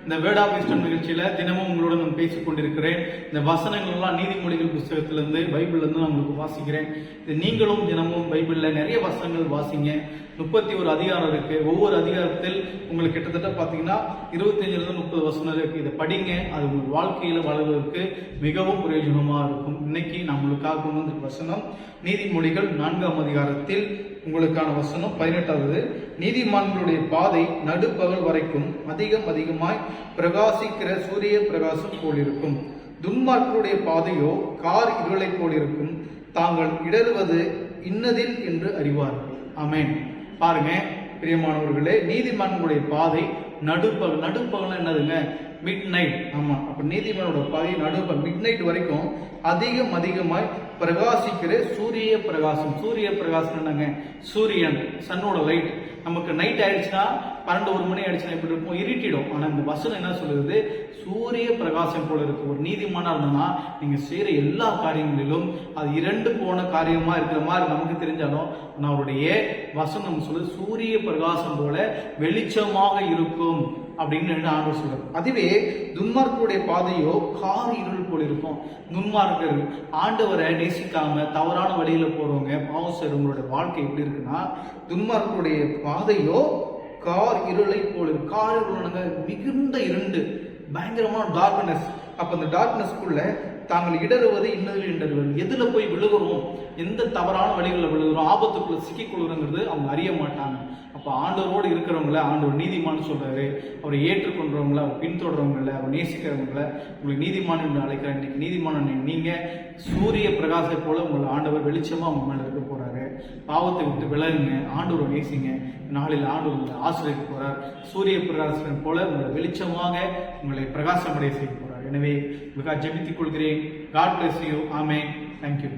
இந்த word of wisdom நிகழ்ச்சியில தினமும் உங்களுடன் நான் பேசிக் கொண்டிருக்கிறேன். இந்த வசனங்கள் எல்லாம் நீதிமொழிகள் புத்தகத்திலிருந்து பைபிள்ல நான் உங்களுக்கு வாசிக்கிறேன். நீங்களும் தினமும் பைபிள்ல நிறைய வசனங்கள் வாசிங்க. 31 அதிகாரம் இருக்கு. ஒவ்வொரு அதிகாரத்தில் உங்களுக்கு கிட்டத்தட்ட பாத்தீங்கன்னா 25-30 வசனம் இருக்கு. இதை படிங்க. அது உங்கள் வாழ்க்கையில வளர்வதற்கு மிகவும் பிரயோஜனமா இருக்கும். இன்னைக்கு நான் உங்களுக்காக கொண்டு வசனம் நீதிமொழிகள் 4ஆம் அதிகாரத்தில் உங்களுக்கான வசனம் 18வது. நீதிமான்களுடைய பாதை நடுப்பகல் வரைக்கும் அதிகமாய் பிரகாசிக்கிற சூரிய பிரகாசம் போலிருக்கும். துன்மார்க்கருடைய பாதையோ கார் இருளை போலிருக்கும். தாங்கள் இடறுவது இன்னதில் என்று அறிவார்கள். ஆமென். பாருங்க பிரியமானவர்களே, நீதிமான்களுடைய பாதை நடுப்பகல் என்னதுங்க? Mid night. ஆமா, அப்ப நீதிமானோட பாதை நடுப்பகல் மிட் நைட் வரைக்கும் அதிகமாய் பிரகாசிக்கிற சூரிய பிரகாசம். சூரிய பிரகாசம் என்னங்க? சூரியன், சன்னோட லைட். நமக்கு நைட் ஆயிடுச்சுன்னா 12-1 மணி ஆயிடுச்சுன்னா எப்படி இருக்கும்? இருட்டிடும். ஆனா இந்த வசனம் என்ன சொல்லுது? சூரிய பிரகாசம் போல இருக்கு. ஒரு நீதிமானா இருந்தோம்னா நீங்க செய்யற எல்லா காரியங்களிலும் அது இரண்டு போன காரியமா இருக்கிற மாதிரி நமக்கு தெரிஞ்சாலும் அவருடைய வசனம் சொல்லுது சூரிய பிரகாசம் போல வெளிச்சமாக இருக்கும் அப்படின்னு ஆண்டவர் சொல்றாரு. அதுவே துன்மார்க்கருடைய பாதையோ கார் இருள் போல இருக்கும். துன்மார்க்கர் ஆண்டவரை நேசிக்காம தவறான வழியில போறவங்க, பாவம் செய்றவங்களுடைய வாழ்க்கை எப்படி இருக்குன்னா, துன்மார்க்கருடைய பாதையோ கார் இருளை போல இருக்கு. கார் இருள் மிகுந்த இருண்டு, பயங்கரமான டார்க்னஸ். அப்ப அந்த டார்க்னஸ்க்குள்ள தாங்கள் இடறுவது இன்னதில் இடறுவது. எதுல போய் விழுகிறோம், எந்த தவறான வழிகளில் விழுகிறோம், ஆபத்துக்குள்ள சிக்கிக்கொள்ளுங்கிறது அவங்க அறிய மாட்டாங்க. அப்ப ஆண்டவரோடு இருக்கிறவங்கள ஆண்டவர் நீதிமான் சொல்றாரு. அவரை ஏற்றுக்கொண்டவங்கள, அவர் பின்தொடர்றவங்கள, அவர் நேசிக்கிறவங்கள உங்களுக்கு நீதிமான் என்று அழைக்கிறார். இன்னைக்கு நீதிமான் நீங்க சூரிய பிரகாசத்தை போல உங்களை ஆண்டவர் வெளிச்சமா உங்க மேல இருக்க போறாரு. பாவத்தை விட்டு விலகுங்க, ஆண்டவரை நேசிங்க. நாளில் ஆண்டவர் உங்களை ஆசிரியக்க போறார். சூரிய பிரகாசம் போல உங்களை வெளிச்சமாக உங்களை பிரகாசமடைய செய்ய போறார். எனவே உங்களுக்காக ஜெபித்துக் கொள்கிறேன். God bless you. Amen. Thank you.